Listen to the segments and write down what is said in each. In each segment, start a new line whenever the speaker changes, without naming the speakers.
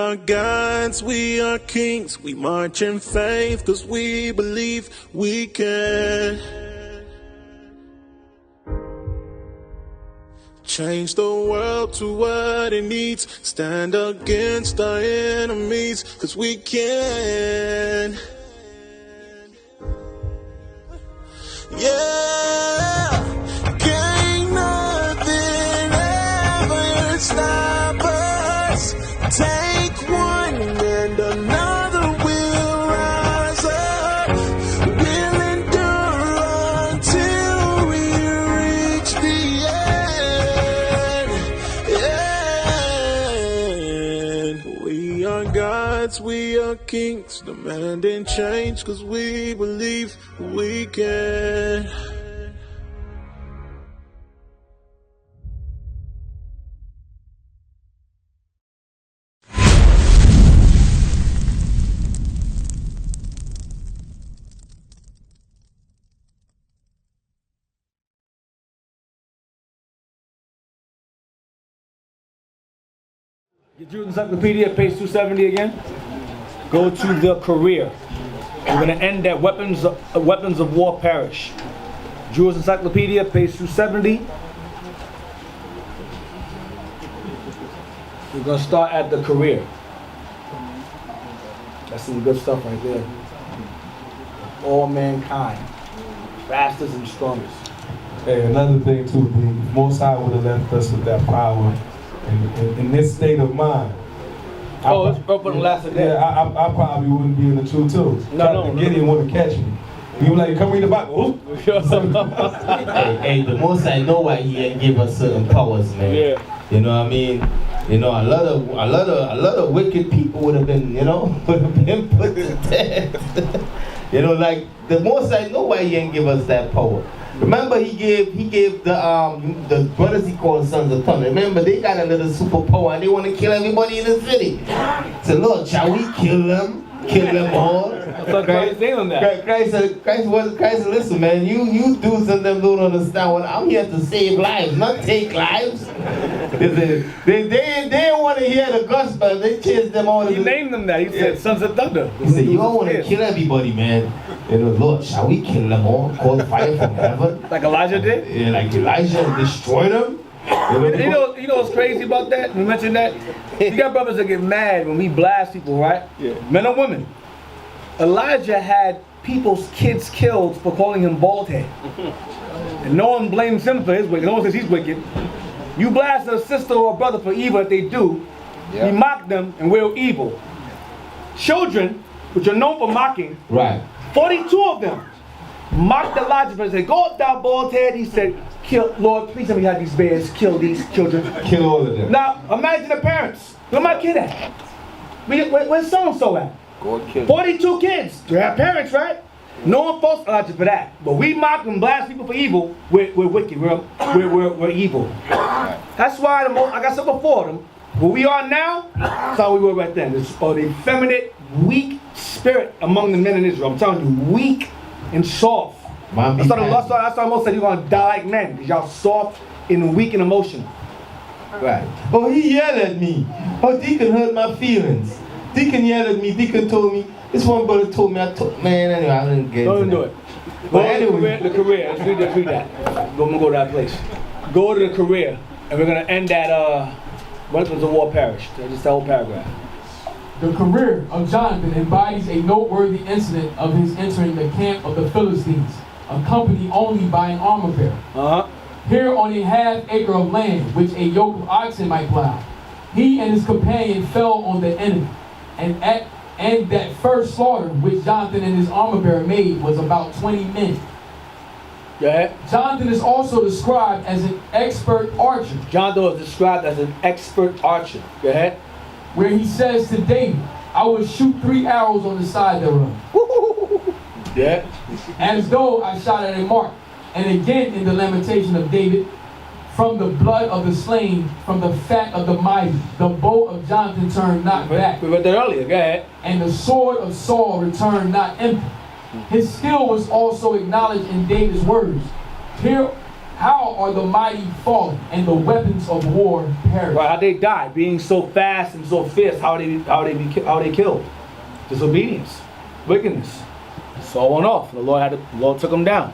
are gods, we are kings. We march in faith cause we believe we can change the world to what it needs. Stand against our enemies cause we can. Yeah, can't nothing ever stop us. Take one and another will rise up. We'll endure until we reach the end. We are gods, we are kings, demanding change cause we believe we can.
Get Jewish Encyclopedia, page 270 again. Go to the career. We're going to end at weapons of war perish. Jewish Encyclopedia, page 270. We're going to start at the career. That's some good stuff right there. All mankind, fastest and strongest.
Hey, another thing too, the Most High would have left us with that power in this state of mind.
Oh, it's up on the last day.
Yeah, I probably wouldn't be in the truth too.
No.
Gideon wouldn't catch me. He was like, come read the Bible.
Hey, the Most High know why he ain't give us certain powers, man.
Yeah.
You know what I mean? You know, a lot of wicked people would have been, would have been put to death. You know, like the Most High know why he ain't give us that power. Remember, he gave the brothers he called sons of thunder. Remember, they got a little superpower and they want to kill everybody in the city. So Lord, shall we kill them? Kill them all?
Christ
said, listen, man, you dudes and them don't understand what I'm here to save lives, not take lives. They didn't want to hear the gospel. They chased them all.
He named them that. He said sons of thunder.
He said, you don't want to kill everybody, man. You know, Lord, shall we kill them all? Call fire from heaven?
Like Elijah did?
Yeah, like Elijah destroyed them.
You know what's crazy about that? We mentioned that. You got brothers that get mad when we blast people, right?
Yeah.
Men or women. Elijah had people's kids killed for calling him bald head. And no one blames him for his wicked. No one says he's wicked. You blast a sister or a brother for evil that they do. Yeah. We mock them and we're evil. Children, which are known for mocking,
right?
42 of them mocked Elijah and said, "Go up, thou bald head." He said, "Kill, Lord, please let me have these bears kill these children."
Kill all of them.
Now, imagine the parents. Where my kid at? Where's so-and-so at? 42 kids. They have parents, right? No one faults Elijah for that. But we mock and blast people for evil. We're wicked. We're evil. That's why like I said before, where we are now, that's how we were right then. It's the effeminate, weak spirit among the men in Israel. I'm telling you, weak and soft. That's why most said you're going to die like men, because y'all soft and weak and emotional.
Right. Oh, he yelled at me. Oh, Deacon hurt my feelings. Deacon yelled at me. Deacon told me. This one brother told me. Man, anyway, I didn't get it.
Don't do it. Go to the career. Let's read that. I'm going to go to that place. Go to the career. And we're going to end at weapons of war perish. Just the whole paragraph.
The career of Jonathan embodies a noteworthy incident of his entering the camp of the Philistines, accompanied only by an armor bearer. Here on a half-acre of land, which a yoke of oxen might plow, he and his companion fell on the enemy, and that first slaughter which Jonathan and his armor-bearer made was about 20 men.
Go ahead.
Jonathan is also described as an expert archer.
Jonathan was described as an expert archer. Go ahead.
Where he says to David, "I will shoot 3 arrows on the side thereof."
Yeah.
As though I shot at a mark. And again in the lamentation of David, from the blood of the slain, from the fat of the mighty, the bow of Jonathan turned not back.
We read that earlier. Go ahead.
And the sword of Saul returned not empty. His skill was also acknowledged in David's words. Here how are the mighty fallen and the weapons of war perished?
Right, how they die, being so fast and so fierce. How they killed? Disobedience, wickedness. So on off. The Lord took them down.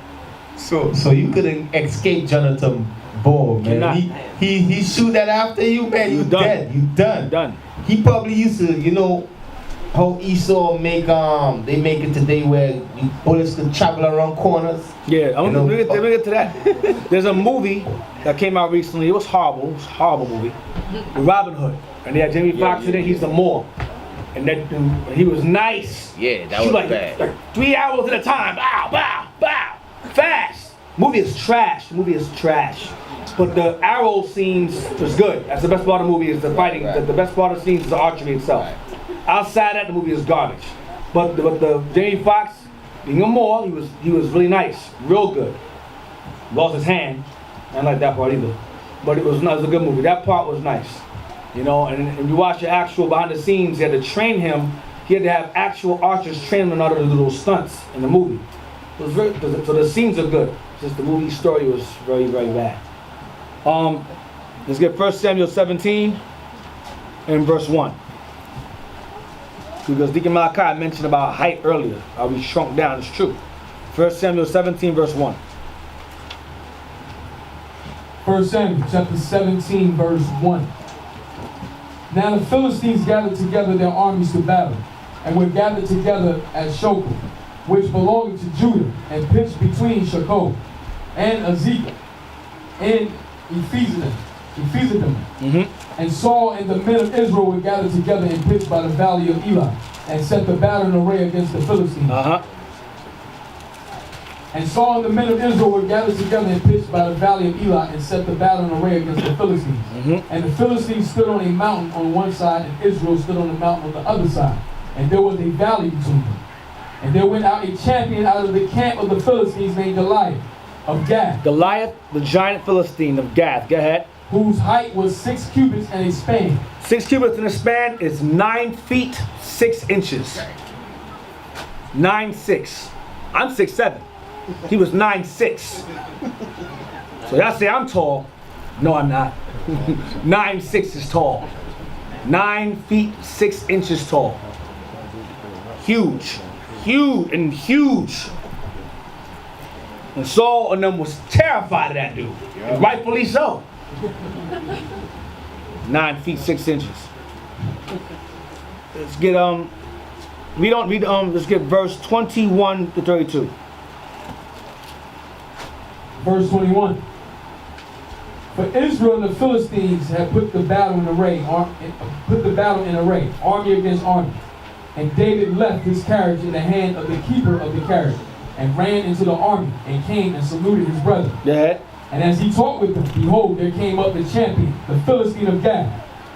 So you couldn't escape Jonathan ball, man.
Cannot.
He shoot that after you, man. You
done.
dead. You done.
Done.
He probably used to, you know, how Esau make they make it today where bullets can travel around corners.
Yeah, I'm gonna get to that. There's a movie that came out recently. It was horrible. It was a horrible movie. Robin Hood, and they had Jamie Foxx in it. He's the Moor, and that dude, he was nice.
Yeah, that was
like,
bad.
Like 3 hours at a time. Bow, bow, bow. Fast. Movie is trash. But the arrow scenes was good. That's the best part of the movie is the fighting.
Right.
The best part of the scenes is the archery itself.
Right.
Outside that, the movie is garbage. But the Jamie Foxx, being a Moor, he was really nice, real good. Lost his hand. I didn't like that part either. But it was a good movie. That part was nice. You know, and you watch the actual behind the scenes, they had to train him. He had to have actual archers train him in order to do those stunts in the movie. It was so the scenes are good. Just the movie story was very, very bad. Let's get 1 Samuel 17 and verse 1. Because Deacon Malachi mentioned about height earlier. How we shrunk down. It's true. 1 Samuel 17 verse 1.
1 Samuel chapter 17 verse 1. Now the Philistines gathered together their armies to battle, and were gathered together at Shokah, which belonged to Judah, and pitched between Shokah and Azekah, and Ephesidam. And Saul and the men of Israel were gathered together and pitched by the valley of Elah, and set the battle in array against the Philistines. And Saul and the men of Israel were gathered together and pitched by the valley of Elah, and set the battle in array against the Philistines. And the Philistines stood on a mountain on one side, and Israel stood on a mountain on the other side. And there was a valley between them. And there went out a champion out of the camp of the Philistines named Goliath of Gath.
Goliath, the giant Philistine of Gath. Go ahead.
Whose height was 6 cubits and a span.
6 cubits in a span is 9 feet 6 inches. 9'6". I'm 6'7". He was 9'6". So y'all say I'm tall. No, I'm not. 9'6" is tall. 9 feet 6 inches tall. Huge. Huge. And Saul and them was terrified of that dude. And rightfully so. 9 feet 6 inches. Let's get let's get verse 21 to 32.
Verse 21. For Israel and the Philistines had put the battle in array, army against army. And David left his carriage in the hand of the keeper of the carriage, and ran into the army, and came and saluted his brethren.
Yeah.
And as he talked with them, behold, there came up the champion, the Philistine of Gath,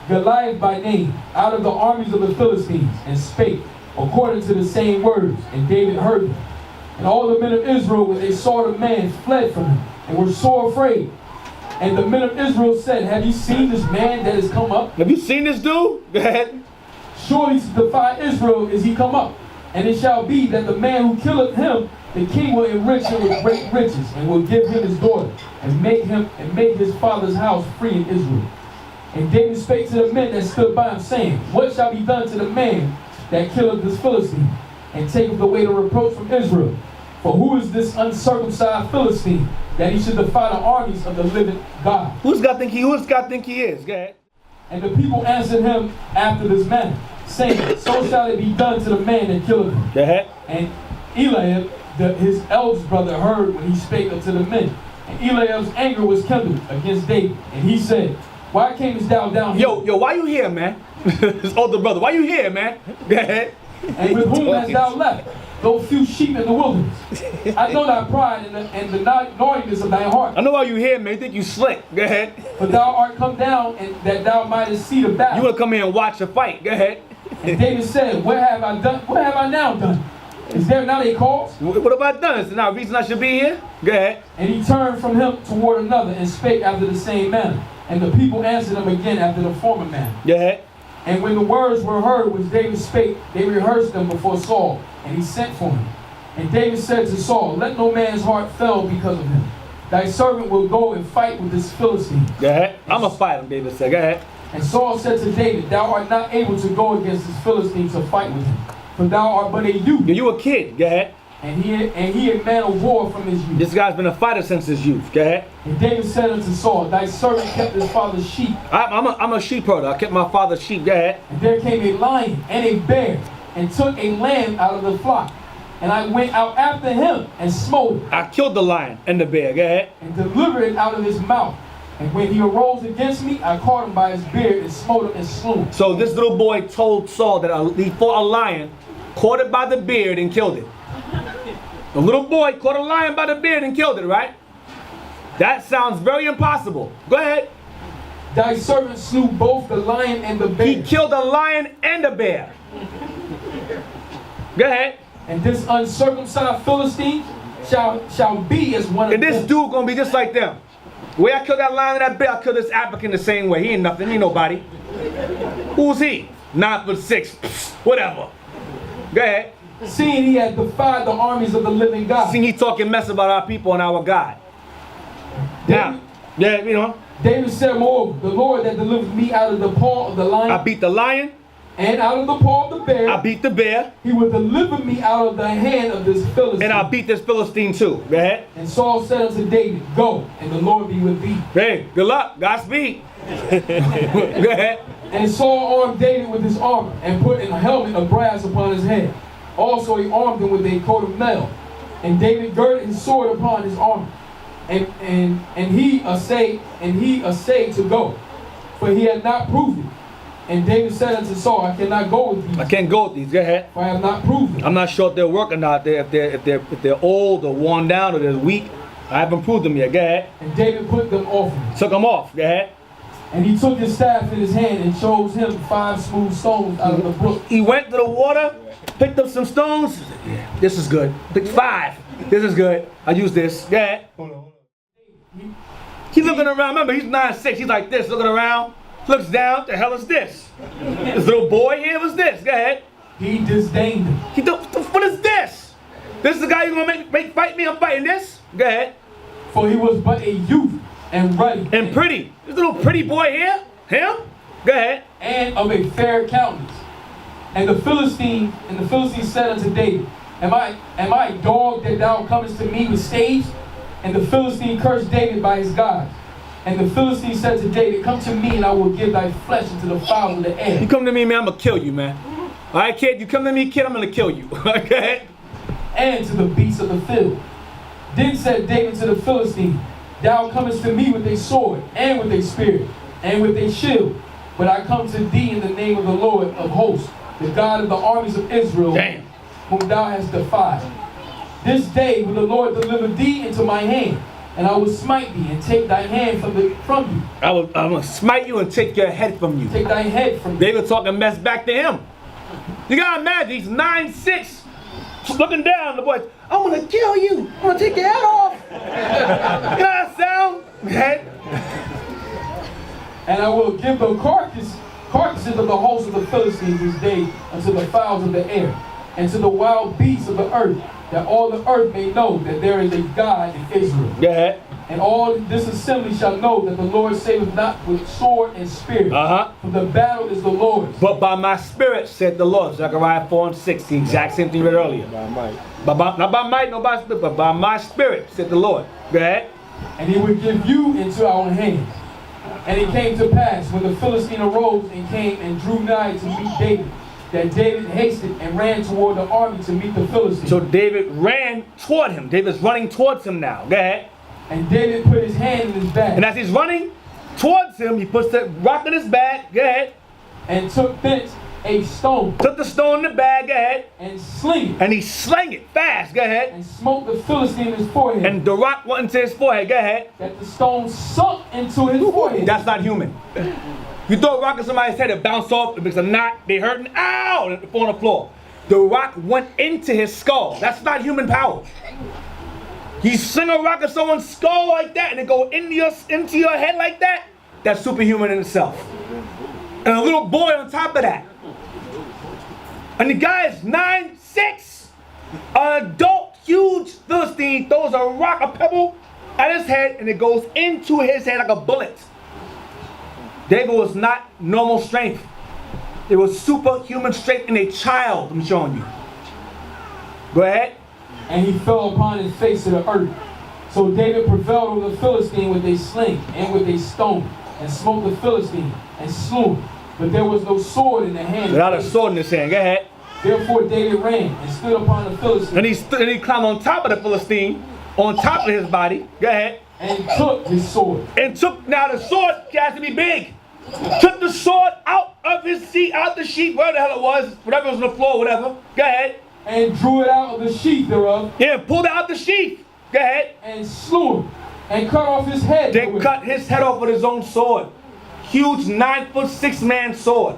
Goliath by name, out of the armies of the Philistines, and spake according to the same words. And David heard them. And all the men of Israel, when they saw the man, fled from him, and were sore afraid. And the men of Israel said, have you seen this man that has come up?
Have you seen this dude? Go ahead.
Surely to defy Israel is he come up. And it shall be that the man who killeth him, the king will enrich him with great riches, and will give him his daughter, and make his father's house free in Israel. And David spake to the men that stood by him, saying, what shall be done to the man that killeth this Philistine, and taketh away the reproach from Israel? For who is this uncircumcised Philistine, that he should defy the armies of the living God?
Who's God think he is? Go ahead.
And the people answered him after this manner, saying, so shall it be done to the man that killeth him.
Go ahead.
And Eliab, his eldest brother, heard when he spake unto the men. And Eliab's anger was kindled against David. And he said, why camest thou down here?
Yo, why you here, man? His older brother, why you here, man? Go ahead.
And with whom hast thou left those few sheep in the wilderness? I know thy pride and the naughtiness of thy heart.
I know why you here, man. You think you slick. Go ahead.
But thou art come down, and that thou mightest see the battle.
You want to come here and watch the fight. Go ahead.
And David said, what have I done? What have I now done? Is there not a cause?
What have I done? Is there not a reason I should be here? Go ahead.
And he turned from him toward another, and spake after the same manner. And the people answered him again after the former manner.
Go ahead.
And when the words were heard which David spake, they rehearsed them before Saul, and he sent for him. And David said to Saul, let no man's heart fail because of him. thy servant will go and fight with this Philistine.
Go ahead. I'm going to fight him, David said. Go ahead.
And Saul said to David, thou art not able to go against this Philistine to fight with him, for thou art but a youth.
You a kid. Go ahead.
And he a man of war from his youth.
This guy's been a fighter since his youth. Go ahead.
And David said unto Saul, thy servant kept his father's sheep.
I'm a sheep herder. I kept my father's sheep. Go ahead.
And there came a lion and a bear, and took a lamb out of the flock. And I went out after him and smote it.
I killed the lion and the bear. Go ahead.
And delivered it out of his mouth. And when he arose against me, I caught him by his beard and smote him and slew him.
So this little boy told Saul that he fought a lion, caught it by the beard and killed it. The little boy caught a lion by the beard and killed it, right? That sounds very impossible. Go ahead.
Thy servant slew both the lion and the bear.
He killed a lion and a bear. Go ahead.
And this uncircumcised Philistine shall be as one of
And this
them.
dude gonna be just like them. The way I killed that lion and that bear, I killed this African the same way. He ain't nothing, he ain't nobody. Who's he? 9'6", whatever. Go ahead.
Seeing he had defied the armies of the living God.
See, he talking mess about our people and our God. Now, yeah, you know.
David said, moreover, the Lord that delivered me out of the paw of the lion.
I beat the lion.
And out of the paw of the bear.
I beat the bear.
He will deliver me out of the hand of this Philistine.
And I beat this Philistine too. Go ahead.
And Saul said unto David, go, and the Lord be with thee.
Hey, good luck. Godspeed. Go ahead.
And Saul armed David with his armor, and put a helmet of brass upon his head. Also he armed him with a coat of mail. And David girded his sword upon his armor. And he essayed to go, for he had not proved it. And David said unto Saul, I cannot go with these.
I can't go with these. Go ahead.
For I have not proved it.
I'm not sure if they're working or not. If they're old or worn down or they're weak. I haven't proved them yet. Go ahead.
And David put them off him.
Took them off. Go ahead.
And he took his staff in his hand and chose him 5 smooth stones out of the brook.
He went to the water, picked up some stones. Yeah, this is good. Picked 5. This is good. I use this. Go ahead. He's looking around. Remember, he's 9'6". He's like this, looking around. Looks down. The hell is this? This little boy here was this. Go ahead.
He disdained him.
What is this? This is the guy who's gonna make fight me. I'm fighting this. Go ahead.
For he was but a youth and ruddy
and pretty. This little pretty boy here. Him. Go ahead.
And of a fair countenance. And the Philistine said unto David, Am I a dog that thou comest to me with staves? And the Philistine cursed David by his gods. And the Philistine said to David, Come to me, and I will give thy flesh into the fowls of the air.
You come to me, man, I'm going to kill you, man. All right, kid? You come to me, kid, I'm going to kill you. Okay?
And to the beasts of the field. Then said David to the Philistine, Thou comest to me with a sword, and with a spear, and with a shield. But I come to thee in the name of the Lord of hosts, the God of the armies of Israel, whom thou hast defied. This day will the Lord deliver thee into my hand, and I will smite thee and take thy hand from you.
I'm going to smite you and take your head from you.
Take thy head from you.
They were talking mess back to him. You got to imagine, he's 9'6", looking down, the boy, I'm going to kill you. I'm going to take your head off. You know that sound? Head.
And I will give the carcasses of the host of the Philistines this day unto the fowls of the air, and to the wild beasts of the earth, that all the earth may know that there is a God in Israel.
Go ahead.
And all this assembly shall know that the Lord saveth not with sword and spear. For the battle is the Lord's.
But by my spirit, said the Lord. Zechariah 4:6, the exact same thing we read earlier.
By might.
Not by might, nor by spirit, but by my spirit, said the Lord. Go ahead.
And he will give you into our hands. And it came to pass, when the Philistine arose and came and drew nigh to meet David, that David hasted and ran toward the army to meet the Philistines.
So David ran toward him. David's running towards him now. Go ahead.
And David put his hand in his bag.
And as he's running towards him, he puts the rock in his bag. Go ahead.
And took thence a stone.
Took the stone in the bag. Go ahead.
And sling it.
And he slang it fast. Go ahead.
And smote the Philistine in his forehead.
And the rock went into his forehead. Go ahead.
That the stone sunk into his forehead.
That's not human. You throw a rock at somebody's head, it bounce off, it makes a knot, they hurting, ow, and it fall on the floor. The rock went into his skull. That's not human power. You sling a rock at someone's skull like that and it go into your head like that, that's superhuman in itself. And a little boy on top of that. And the guy is 9'6". An adult, huge Philistine throws a rock, a pebble, at his head, and it goes into his head like a bullet. David was not normal strength. It was superhuman strength in a child, I'm showing you. Go ahead.
And he fell upon his face to the earth. So David prevailed over the Philistine with a sling and with a stone, and smote the Philistine, and slew him. But there was no sword in the hand.
Without a sword in his hand. Go ahead.
Therefore David ran and stood upon the Philistine.
And he climbed on top of the Philistine, on top of his body. Go ahead.
And took his sword.
And took, now the sword has to be big. Took the sword out of his seat, out the sheath, where the hell it was, whatever was on the floor, whatever. Go ahead.
And drew it out of the sheath thereof.
Yeah, pulled it out the sheath. Go ahead.
And slew him. And cut off his head.
They cut his head off with his own sword. Huge 9'6" man sword.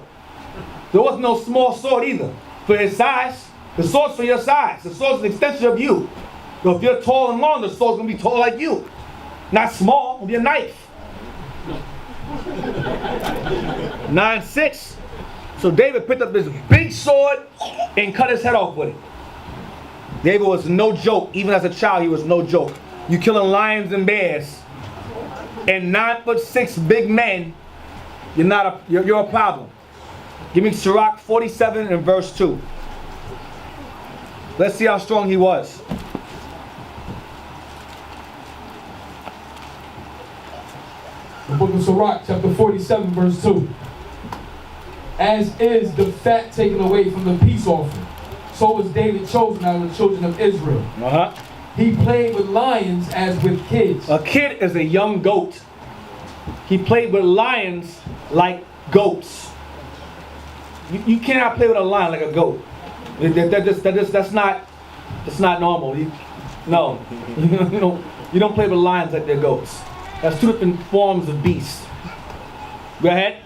There was no small sword either. For his size. The sword's for your size. The sword's an extension of you. So if you're tall and long, the sword's gonna be tall like you. Not small, it'll be a knife. 9'6". So David picked up this big sword and cut his head off with it. David was no joke. Even as a child, he was no joke. You killing lions and bears and 9'6" big men, you're a problem. Give me Sirach 47 and verse 2. Let's see how strong he was.
The book of Sirach, chapter 47, verse 2. As is the fat taken away from the peace offering, so was David chosen out of the children of Israel. He played with lions as with kids.
A kid is a young goat. He played with lions like goats. You cannot play with a lion like a goat. That's not normal. You don't play with lions like they're goats. That's two different forms of beasts. Go ahead.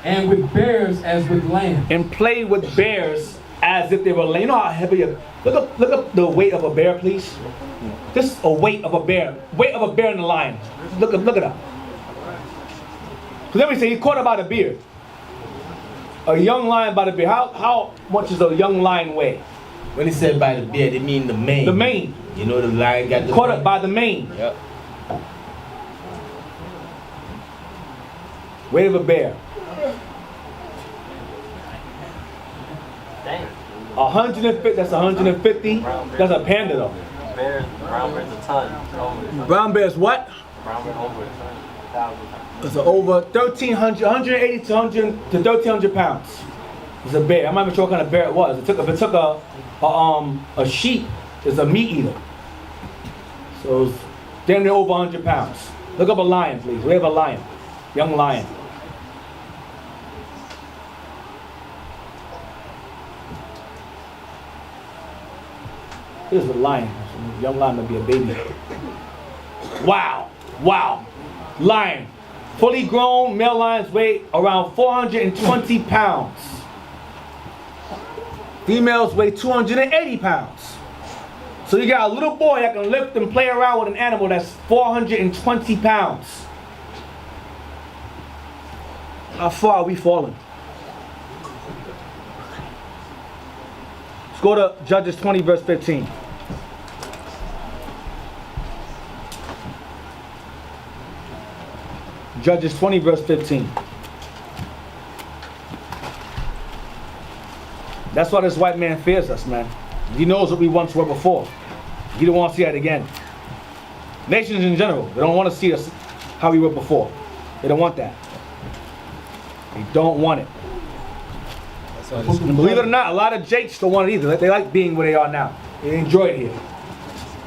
And with bears as with lambs.
And play with bears as if they were lambs. You know how heavy look up the weight of a bear, please. Just a weight of a bear. Weight of a bear and a lion. Look it up. Because then we say he caught it by the beard. A young lion by the beard. How much does a young lion weigh?
When he said by the beard, they mean the mane.
The mane.
You know the lion got the
caught
mane?
it by the mane.
Yep.
Weight of a bear. 150. That's 150. That's a panda though.
Brown bear's a ton.
Brown bear's what?
Brown bear's over a ton. 1,000.
It's over 1,300, 180 to 1,300 pounds. It's a bear. I'm not even sure what kind of bear it was. If it took a sheep, it's a meat eater. So it's damn near over 100 pounds. Look up a lion, please. We have a lion, young lion. Here's a lion. Young lion might be a baby. Wow. Lion. Fully grown male lions weigh around 420 pounds. Females weigh 280 pounds. So you got a little boy that can lift and play around with an animal that's 420 pounds. How far are we falling? Let's go to Judges 20 verse 15. Judges 20 verse 15. That's why this white man fears us, man. He knows what we once were before. He don't want to see that again. Nations in general, they don't want to see us how we were before. They don't want that. They don't want it. And believe it or not, a lot of Jakes don't want it either. They like being where they are now. They enjoy it here.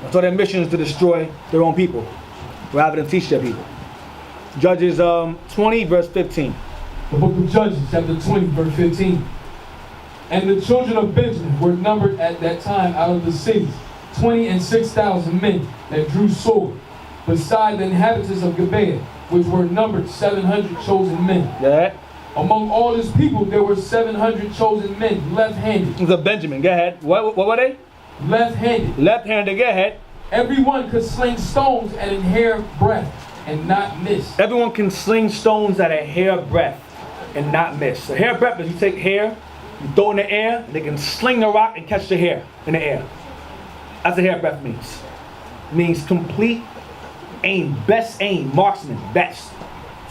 That's why their mission is to destroy their own people rather than teach their people. Judges 20 verse 15.
The book of Judges, chapter 20, verse 15. And the children of Benjamin were numbered at that time out of the cities, 26,000 men that drew sword, beside the inhabitants of Gibeah, which were numbered 700 chosen men.
Yeah.
Among all this people, there were 700 chosen men, left-handed.
It was a Benjamin. Go ahead. What were they?
Left-handed.
Left-handed. Go ahead.
Everyone could sling stones at a hair breadth and not miss.
Everyone can sling stones at a hair breadth and not miss. A hair breadth is you take hair, you throw it in the air, they can sling the rock and catch the hair in the air. That's what hair breadth means. It means complete Aim, best aim, marksman, best.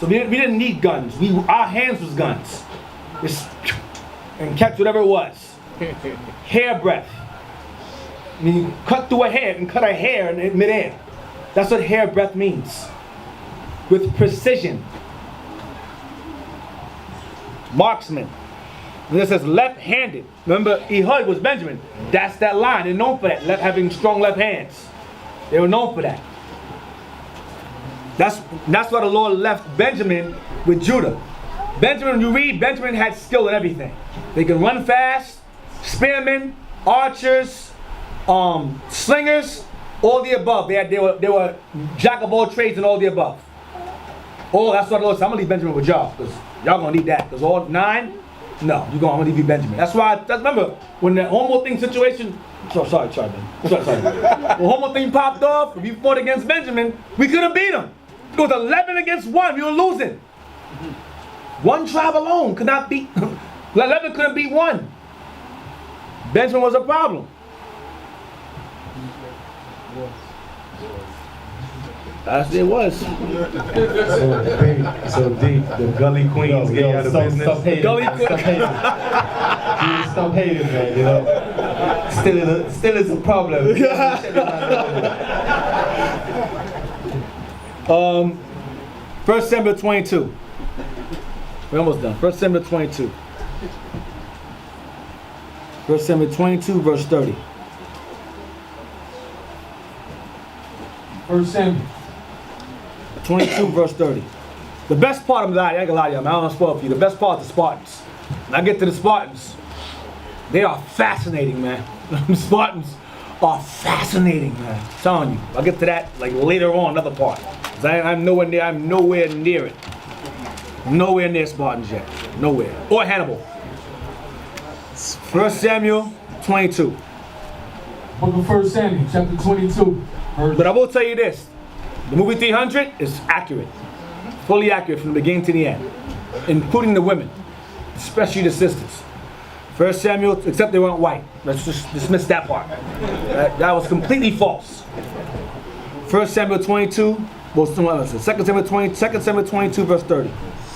So we didn't need guns. Our hands was guns. And catch whatever it was. Hair breadth. I mean, you cut through a hair and cut a hair in midair. That's what hair breadth means. With precision. Marksman. And this says left-handed. Remember, Ehud was Benjamin. That's that line. They're known for that. Having strong left hands. They were known for that. That's why the Lord left Benjamin with Judah. Benjamin, you read, Benjamin had skill in everything. They could run fast, spearmen, archers, slingers, all the above. They were jack of all trades and all the above. Oh, that's what the Lord said. I'm gonna leave Benjamin with y'all, because y'all gonna need that. Because all 9, no, I'm gonna leave you Benjamin. That's why. Remember when the homo thing situation. Sorry, Ben. Sorry. When homo thing popped off, we fought against Benjamin. We couldn't beat him. It was 11 against 1. We were losing. One tribe alone could not beat. 11 couldn't beat 1. Benjamin was a problem. As it was.
So deep, the gully queens get out of business.
Stop hating.
Gully
Stop hating, man. You know, still is a problem.
1 Samuel 22. We're almost done. 1 Samuel 22. 1 Samuel 22, verse 30.
1 Samuel
22, verse 30. The best part of that, I ain't gonna lie to you, I don't want to spoil for you. The best part is the Spartans. When I get to the Spartans, they are fascinating, man. The Spartans are fascinating, man. I'm telling you. I'll get to that like later on, another part. I'm nowhere near it. Nowhere near Spartans yet. Nowhere. Or Hannibal. 1 Samuel 22.
Book of 1 Samuel, chapter 22.
But I will tell you this. The movie 300 is accurate. Fully accurate from the beginning to the end. Including the women. Especially the sisters. 1 Samuel, except they weren't white. Let's just dismiss that part. That was completely false. 1 Samuel 22. Well, 2 Samuel 22, verse 30.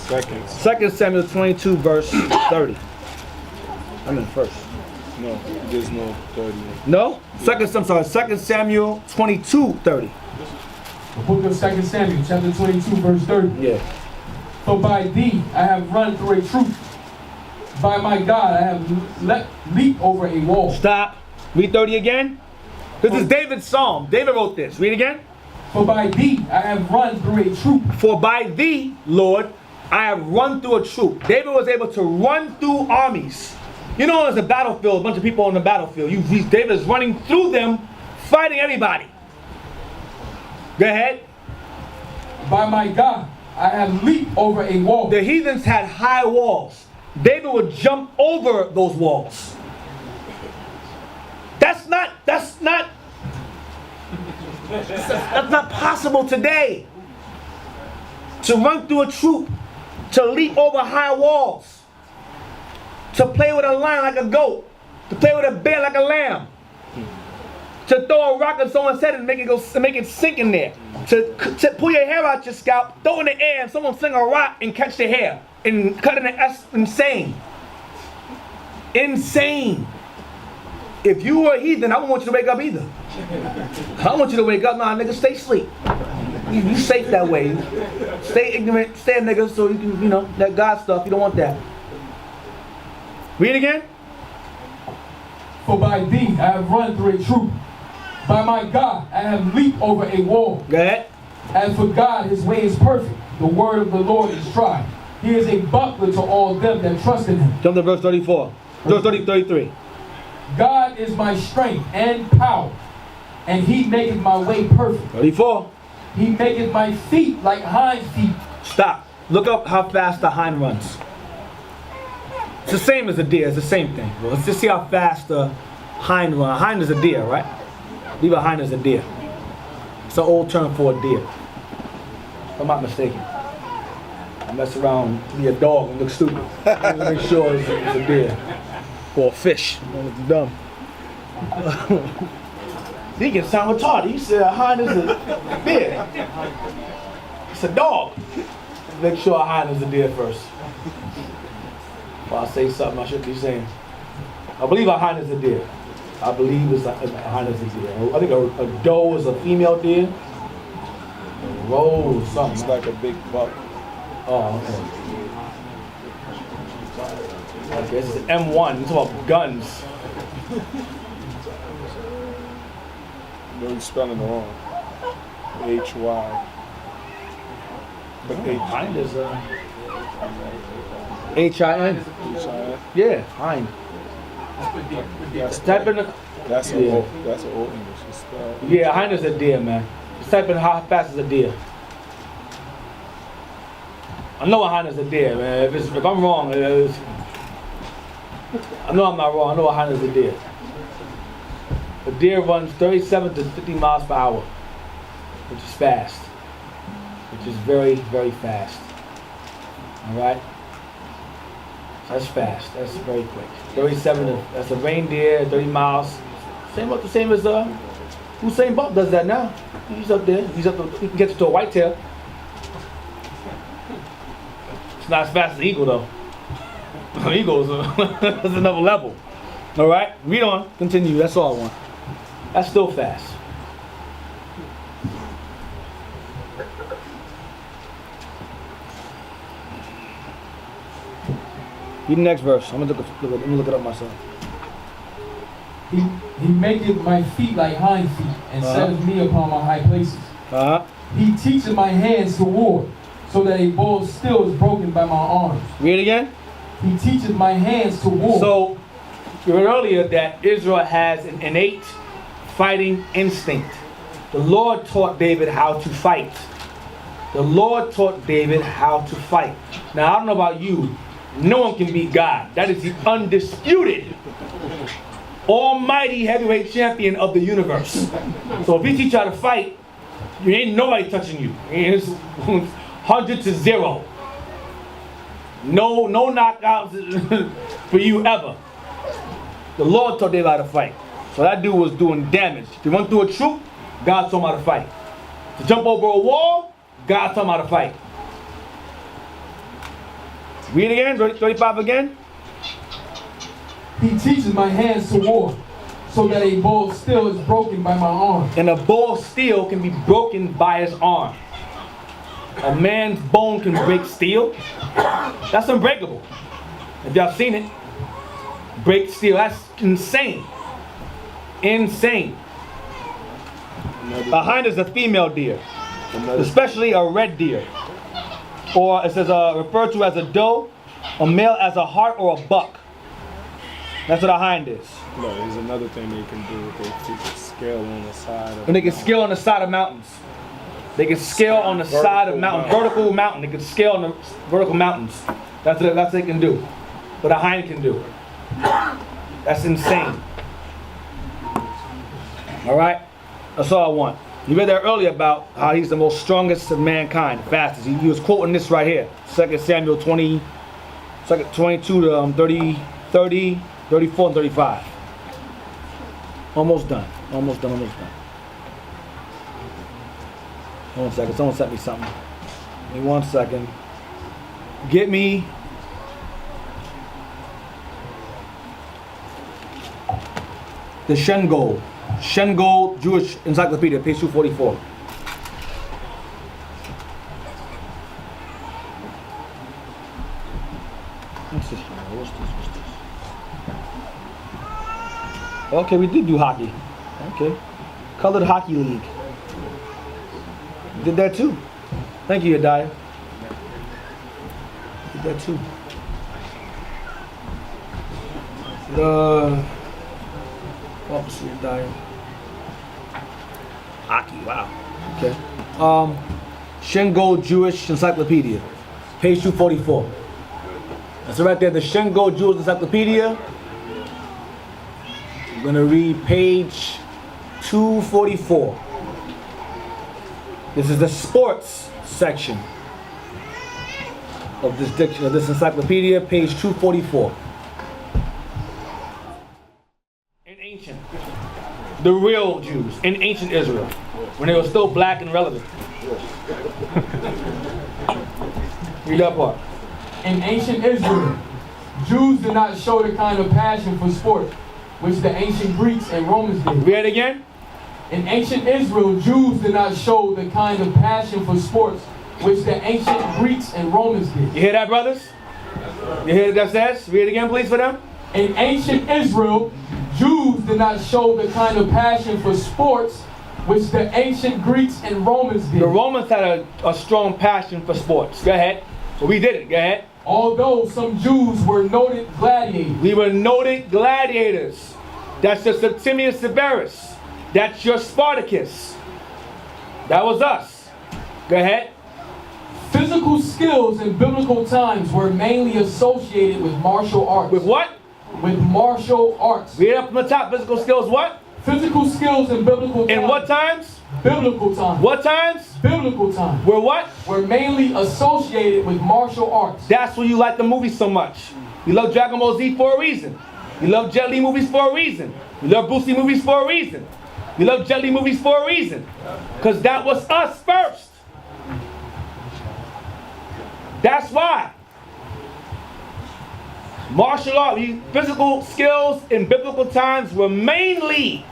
2 Samuel 22, verse 30. I'm in first.
No, there's no 30.
No? 2 Samuel 22, 30.
The book of 2 Samuel, chapter 22, verse 30.
Yeah.
For by thee I have run through a troop. By my God I have leaped over a wall.
Stop. Read 30 again. This is David's psalm. David wrote this. Read again.
For by thee I have run through a troop.
For by thee, Lord, I have run through a troop. David was able to run through armies. You know, there's a battlefield, a bunch of people on the battlefield. David is running through them, fighting everybody. Go ahead.
By my God, I have leaped over a wall.
The heathens had high walls. David would jump over those walls. That's not possible today. To run through a troop, to leap over high walls, to play with a lion like a goat, to play with a bear like a lamb, to throw a rock on someone's head and make it sink in there, to pull your hair out your scalp, throw it in the air, and someone sling a rock and catch the hair and cut it in. That's insane. Insane. If you were a heathen, I wouldn't want you to wake up either. I don't want you to wake up. Nah, nigga, stay asleep. You safe that way. Stay ignorant, stay a nigga, so you can, that God stuff. You don't want that. Read again.
For by thee I have run through a troop. By my God I have leaped over a wall.
Go ahead.
As for God, his way is perfect. The word of the Lord is tried. He is a buckler to all them that trust in him.
Jump to verse 34. Verse 33.
God is my strength and power, and he maketh my way perfect.
34.
He maketh my feet like hind feet.
Stop. Look up how fast the hind runs. It's the same as a deer. It's the same thing. Well, let's just see how fast the hind runs. A hind is a deer, right? Leave a hind as a deer. It's an old term for a deer. If I'm not mistaken. I mess around, be a dog and look stupid. Make sure it's a deer. Or a fish. It's dumb. He can sound retarded. He said a hind is a deer. It's a dog. Make sure a hind is a deer first. Before I say something I shouldn't be saying. I believe a hind is a deer. I believe a hind is a deer. I think a doe is a female deer. A roe is something.
It's like a big buck.
Oh, okay. Okay, this is M1. It's about guns.
No, you're spelling it wrong. H-Y. But
Hind is H-I-N.
H-I-N?
Yeah, hind. Type in the,
That's an old English spell.
yeah, hind is a deer, man. Just type in how fast is a deer. I know a hind is a deer, man. If I'm wrong, I know I'm not wrong. I know a hind is a deer. A deer runs 37 to 50 miles per hour, which is fast. Which is very, very fast. All right? That's fast. That's very quick. 37, that's a reindeer, 30 miles. Same as Usain Bolt does that now. He's up there. He can get you to a whitetail. It's not as fast as an eagle though. Eagles, that's another level. All right, read on. Continue. That's all I want. That's still fast. Read the next verse. I'm gonna look it up myself.
He maketh my feet like hind feet, and setteth me upon my high places. He teacheth my hands to war, so that a bow still is broken by my arms.
Read it again.
He teacheth my hands to war.
So, you heard earlier that Israel has an innate fighting instinct. The Lord taught David how to fight. The Lord taught David how to fight. Now, I don't know about you. No one can beat God. That is the undisputed, almighty heavyweight champion of the universe. So if he teach you how to fight, you ain't nobody touching you. It's 100 to 0. No knockouts for you ever. The Lord taught David how to fight. So that dude was doing damage. To run through a troop, God taught him how to fight. To jump over a wall, God taught him how to fight. Read again, 35 again.
He teaches my hands to war, so that a bow of steel is broken by my arm.
And a bow of steel can be broken by his arm. A man's bone can break steel. That's unbreakable. If y'all seen it, break steel. That's insane. Insane. A hind is a female deer, especially a red deer. Or it says referred to as a doe, a male as a hart or a buck. That's what a hind is.
No, there's another thing they can do. They can scale on the side of.
And they can scale on the side of mountains. They can scale on the side of mountains, vertical mountain. They can scale on the vertical mountains. That's what they can do. What a hind can do. That's insane. All right, that's all I want. You read that earlier about how he's the most strongest of mankind, fastest. He was quoting this right here, 2 Samuel 22 to 30, 34, and 35. Almost done. Almost done. Hold on a second. Someone sent me something. Give me 1 second. Get me the Shengold Jewish Encyclopedia, page 244. What's this? Okay, we did do hockey. Okay. Colored Hockey League. Did that too. Thank you, Yadiah. Did that too. Officer Yadiah. Hockey, wow. Okay. Shengold Jewish Encyclopedia, page 244. That's right there, the Shengold Jewish Encyclopedia. I'm gonna read page 244. This is the sports section of this encyclopedia, page 244. In ancient. The real Jews in ancient Israel, when they were still black and relevant. Read that part.
In ancient Israel, Jews did not show the kind of passion for sport which the ancient Greeks and Romans did.
Read it again.
In ancient Israel, Jews did not show the kind of passion for sports which the ancient Greeks and Romans did.
You hear that, brothers? You hear what that says? Read it again, please, for them.
In ancient Israel, Jews did not show the kind of passion for sports which the ancient Greeks and Romans did.
The Romans had a strong passion for sports. Go ahead. So we did it. Go ahead.
Although some Jews were noted gladiators.
We were noted gladiators. That's your Septimius Severus. That's your Spartacus. That was us. Go ahead.
Physical skills in biblical times were mainly associated with martial arts.
With what?
With martial arts.
Read up from the top. Physical skills what?
Physical skills in biblical times.
In what times?
Biblical times.
What times?
Biblical times.
Were what?
Were mainly associated with martial arts.
That's why you like the movies so much. You love Dragon Ball Z for a reason. You love Jet Li movies for a reason. You love Bruce Lee movies for a reason. You love Jet Li movies for a reason. Because that was us first. That's why. Martial art, physical skills in biblical times were mainly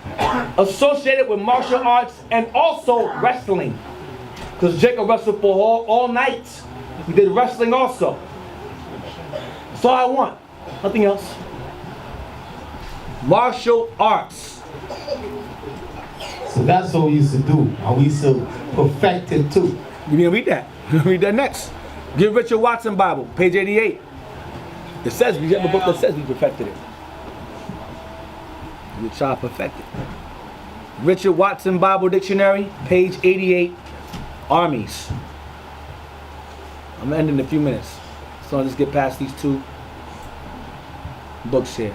associated with martial arts and also wrestling. Because Jacob wrestled for all night. He did wrestling also. That's all I want. Nothing else. Martial arts.
So that's what we used to do. And we used to perfect it too.
You need to read that. Read that next. Give Richard Watson Bible, page 88. It says, we have a book that says we perfected it. We try to perfect it. Richard Watson Bible Dictionary, page 88, armies. I'm ending in a few minutes. So I'll just get past these two books here.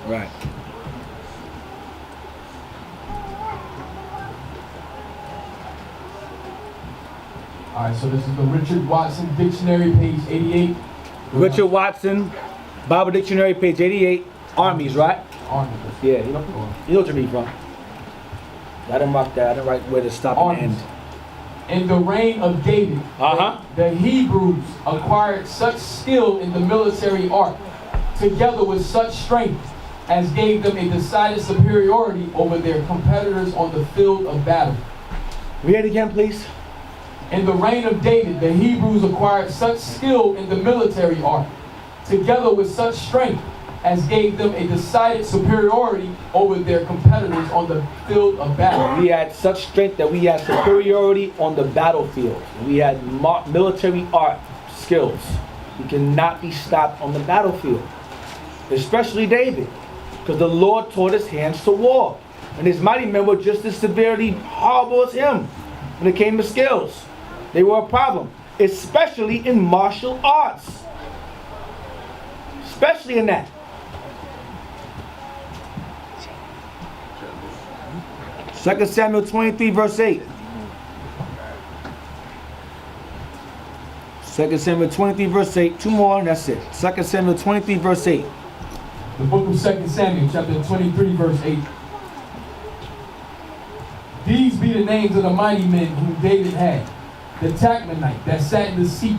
Right.
Alright, so this is the Richard Watson Dictionary, page 88.
Richard Watson Bible Dictionary, page 88, armies, right?
Armies.
Yeah, you know what you read from. I didn't mark that. I didn't write where to stop and end.
In the reign of David, the Hebrews acquired such skill in the military art, together with such strength, as gave them a decided superiority over their competitors on the field of battle.
Read it again, please.
In the reign of David, the Hebrews acquired such skill in the military art, together with such strength, as gave them a decided superiority over their competitors on the field of battle.
We had such strength that we had superiority on the battlefield. We had military art skills. We cannot be stopped on the battlefield, especially David, because the Lord taught his hands to war, and his mighty men were just as severely horrible as him when it came to skills. They were a problem, especially in martial arts. Especially in that. Second Samuel 23, verse 8. 2 Samuel 23, verse 8. Two more, and that's it. 2 Samuel 23, verse 8.
The book of 2 Samuel, chapter 23, verse 8. These be the names of the mighty men whom David had. The Tachmonite that sat in the seat,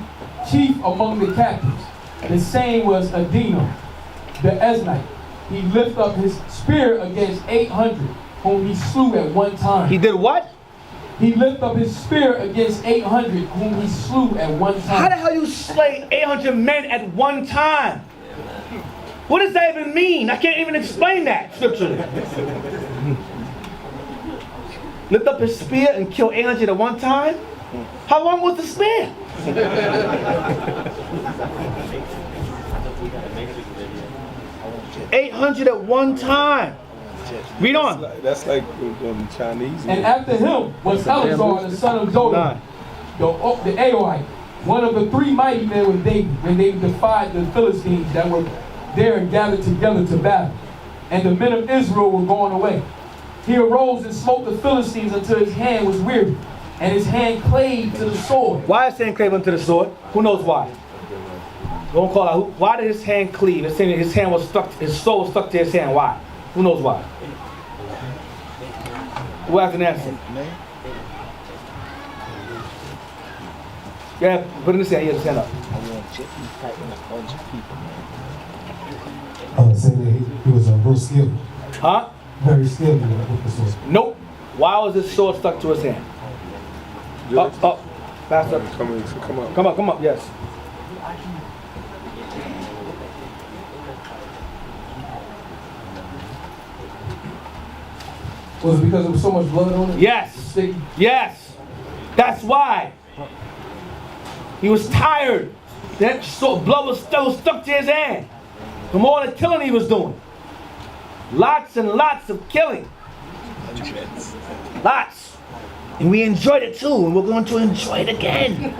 chief among the captives. The same was Adino, the Eznite. He lifted up his spear against 800, whom he slew at one time.
He did what?
He lifted up his spear against 800, whom he slew at one time.
How the hell you slay 800 men at one time? What does that even mean? I can't even explain that scripturally. Lift up his spear and kill 800 at one time? How long was the spear? 800 at one time. Read on.
That's like Chinese.
And after him was Eleazar, the son of Dominica, the Aoite, one of the three mighty men with David, when they defied the Philistines that were there and gathered together to battle. And the men of Israel were going away. He arose and smote the Philistines until his hand was weary. and his hand clave to the sword.
Why is his hand clave unto the sword? Who knows why? Don't call out. Why did his hand cleave? It's saying his hand was stuck. His sword was stuck to his hand. Why? Who knows why? Who has an answer? Yeah, put in his hand. He has his hand up.
I was saying that he was real skilled.
Huh?
Very skilled with the sword.
Nope. Why was his sword stuck to his hand? Up. Fast up. Come up. Yes.
Was it because there was so much blood on it?
Yes.
Sticky?
Yes. That's why. He was tired. That blood was still stuck to his hand from all the killing he was doing. Lots and lots of killing. Lots. And we enjoyed it too, and we're going to enjoy it again.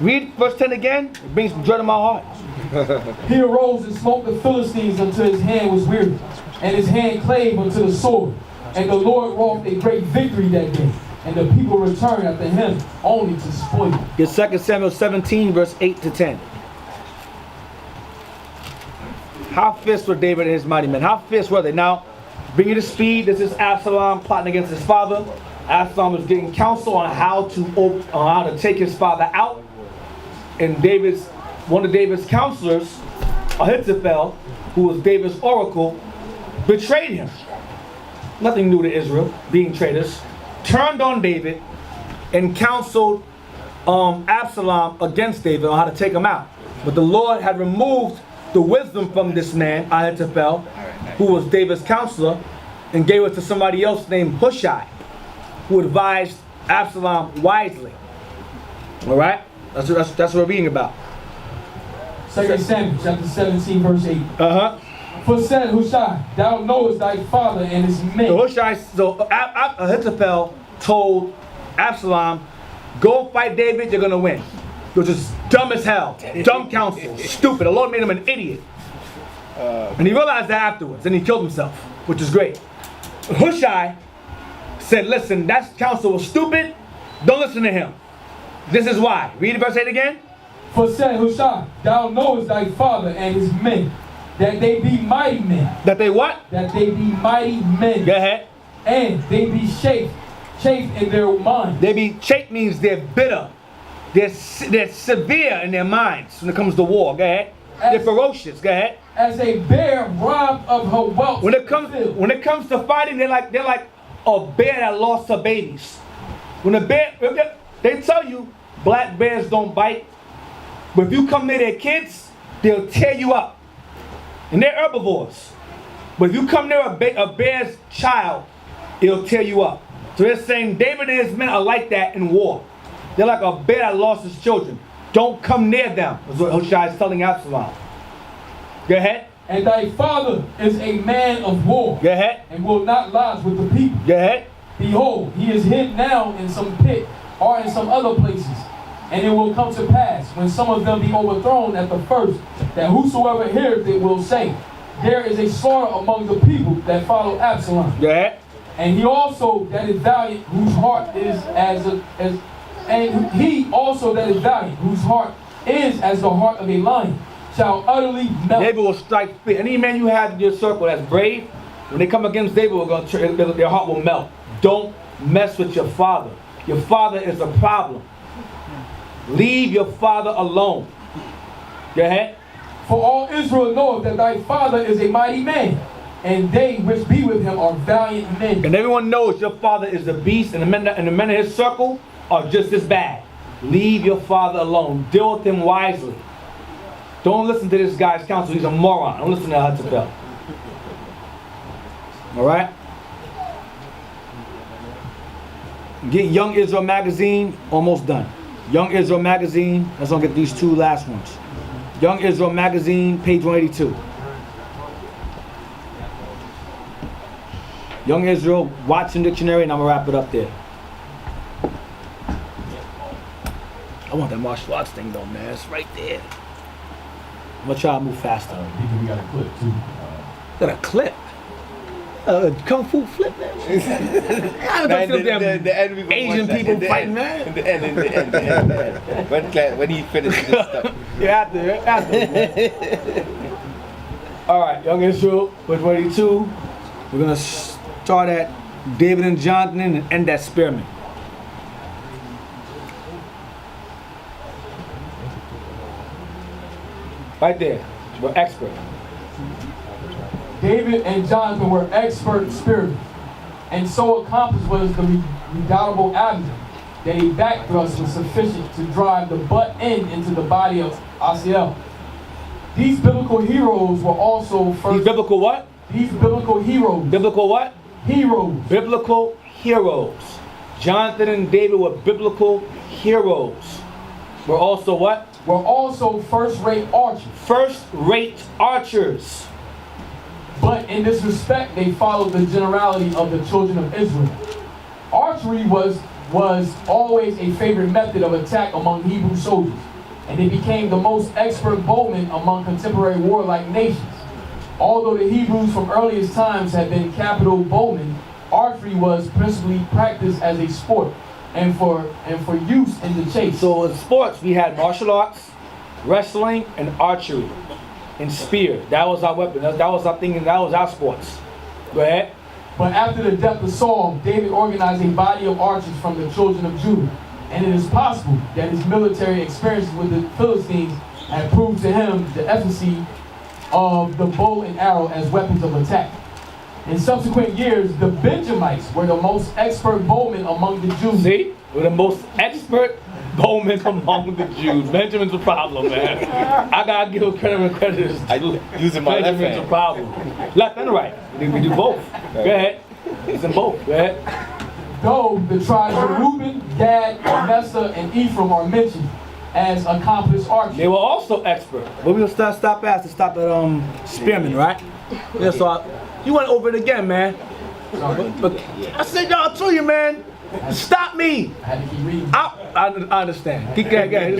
Read verse 10 again. It brings joy to my heart.
He arose and smote the Philistines until his hand was weary, and his hand clave unto the sword. And the Lord wrought a great victory that day, and the people returned after him only to spoil.
Get 2 Samuel 17, verse 8 to 10. How fierce were David and his mighty men? How fierce were they? Now, bring you to speed. This is Absalom plotting against his father. Absalom was getting counsel on how to take his father out. And one of David's counselors, Ahithophel, who was David's oracle, betrayed him. Nothing new to Israel, being traitors. Turned on David and counseled Absalom against David on how to take him out. But the Lord had removed the wisdom from this man, Ahithophel, who was David's counselor, and gave it to somebody else named Hoseah, who advised Absalom wisely. All right? That's what we're reading about.
2 Samuel chapter 17, verse 8.
Uh-huh.
For said Hoseah, thou knowest thy father and his men.
So Ahithophel told Absalom, go fight David, you're going to win. Which is dumb as hell. Dumb counsel. Stupid. The Lord made him an idiot. And he realized that afterwards. And he killed himself, which is great. Hoseah said, listen, that counsel was stupid. Don't listen to him. This is why. Read verse 8 again.
For said Hoseah, thou knowest thy father and his men, that they be mighty men.
That they what?
That they be mighty men.
Go ahead.
And they be chafed in their minds.
They be chafed means they're bitter. They're severe in their minds when it comes to war. Go ahead. They're ferocious. Go ahead.
As a bear robbed of her wealth.
When it comes to fighting, they're like a bear that lost her babies. When a bear, they tell you black bears don't bite, but if you come near their kids, they'll tear you up. And they're herbivores. But if you come near a bear's child, it'll tear you up. So they're saying David and his men are like that in war. They're like a bear that lost his children. Don't come near them, is what Hoseah is telling Absalom. Go ahead.
And thy father is a man of war.
Go ahead.
And will not lodge with the people.
Go ahead.
Behold, he is hid now in some pit or in some other places. And it will come to pass, when some of them be overthrown at the first, that whosoever heareth it will say, there is a slaughter among the people that follow Absalom.
Go ahead.
And he also that is valiant, whose heart is and he also that is valiant, whose heart is as the heart of a lion, shall utterly melt.
David will strike fear. Any man you have in your circle that's brave, when they come against David, their heart will melt. Don't mess with your father. Your father is a problem. Leave your father alone. Go ahead.
For all Israel knoweth that thy father is a mighty man, and they which be with him are valiant men.
And everyone knows your father is a beast, and the men in his circle are just as bad. Leave your father alone. Deal with him wisely. Don't listen to this guy's counsel. He's a moron. Don't listen to Ahithophel. All right? Get Young Israel magazine. Almost done. Young Israel magazine. Let's not get these two last ones. Young Israel magazine, page 182. Young Israel Watson Dictionary, and I'm going to wrap it up there. I want that martial arts thing though, man. It's right there. I'm going to try to move faster.
We got a clip too.
Got a clip? Kung Fu flip, man. I don't feel them Asian people fighting, man.
In the end. When he finishes this stuff.
Yeah, after. All right, young Israel, verse 22. We're gonna start at David and Jonathan and end at Spearman. Right there, we're expert.
David and Jonathan were expert spearmen, and so accomplished was the redoubtable Abner that a back thrust was sufficient to drive the butt end into the body of Hoseah. These biblical heroes were also first.
These biblical what?
These biblical heroes.
Biblical what?
Heroes.
Biblical heroes. Jonathan and David were biblical heroes. Were also what?
Were also first-rate archers.
First-rate archers.
But in this respect, they followed the generality of the children of Israel. Archery was always a favorite method of attack among Hebrew soldiers, and they became the most expert bowmen among contemporary warlike nations. Although the Hebrews from earliest times had been capital bowmen, archery was principally practiced as a sport and for use in the chase.
So in sports, we had martial arts, wrestling, and archery. And spear. That was our weapon. That was our thing, and that was our sports. Go ahead.
But after the death of Saul, David organized a body of archers from the children of Judah. And it is possible that his military experiences with the Philistines had proved to him the efficacy of the bow and arrow as weapons of attack. In subsequent years, the Benjamites were the most expert bowmen among the Jews.
See? We're the most expert bowmen among the Jews. Benjamin's a problem, man. I gotta give credit where credit is due.
Using my left
Benjamin's
hand.
a problem. Left and right. We do both. Go ahead. It's in both. Go ahead.
Though the tribes of Reuben, Gad, Manasseh, and Ephraim are mentioned as accomplished archers.
They were also expert. But we'll stop at Spearman, right? Yeah, so you went over it again, man. But I said, y'all, I told you, man. Stop me!
I had to keep reading.
I understand. Keep going.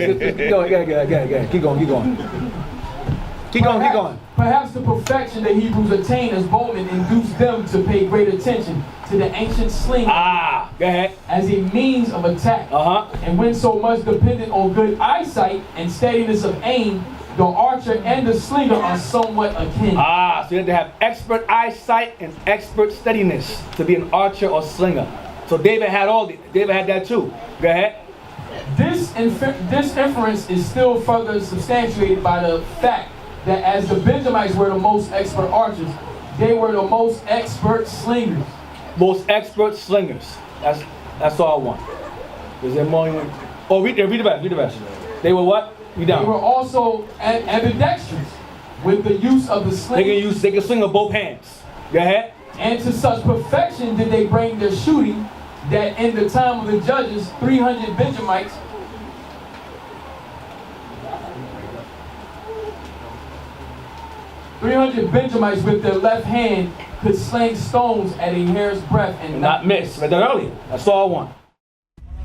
Keep going.
Perhaps the perfection the Hebrews attained as bowmen induced them to pay great attention to the ancient sling
Go ahead.
as a means of attack. And when so much depended on good eyesight and steadiness of aim, the archer and the slinger are somewhat akin.
So you have to have expert eyesight and expert steadiness to be an archer or slinger. So David had that too. Go ahead.
This inference is still further substantiated by the fact that as the Benjamites were the most expert archers, they were the most expert slingers.
Most expert slingers. That's all I want. Is there more? Oh, read the rest. They were what? Read down.
They were also ambidextrous with the use of the sling.
They can sling with both hands. Go ahead.
And to such perfection did they bring their shooting that in the time of the judges, 300 Benjamites with their left hand could sling stones at a hair's breadth and not miss.
Read that earlier. That's all I want.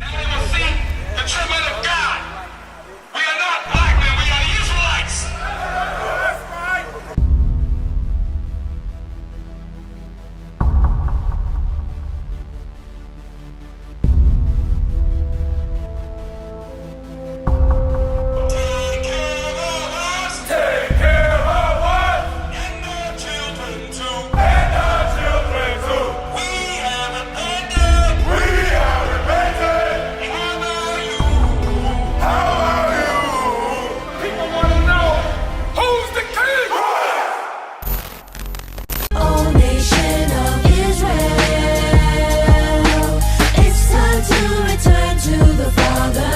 Now we will see the treatment of God. We are not black men, we are Israelites. That's right. Take care of us. Take care of us. And our children too. And our children too. We have abandoned. How are you? People want to know who's the king?
Oh, nation of Israel, it's time to return to the Father.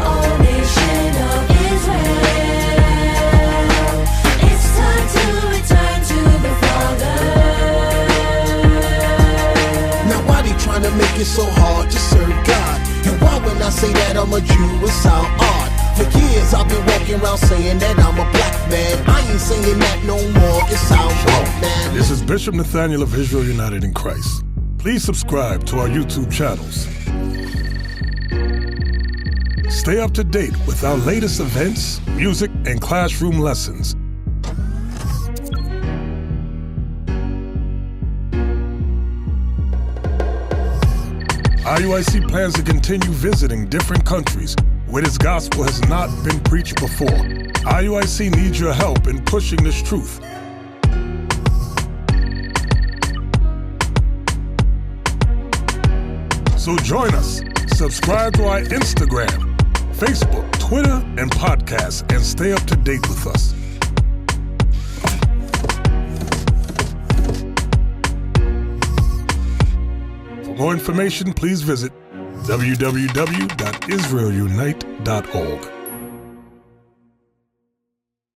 Oh, nation of Israel, it's time to return to the Father.
Now why they trying to make it so hard to serve God? And why when I say that I'm a Jew it sound odd? For years I've been walking around saying that I'm a black man. I ain't saying that no more, it sounds wrong, man.
This is Bishop Nathaniel of Israel United in Christ. Please subscribe to our YouTube channels. Stay up to date with our latest events, music, and classroom lessons.
IUIC plans to continue visiting different countries where this gospel has not been preached before. IUIC needs your help in pushing this truth. So join us. Subscribe to our Instagram, Facebook, Twitter, and podcasts, and stay up to date with us. For more information, please visit www.israelunite.org.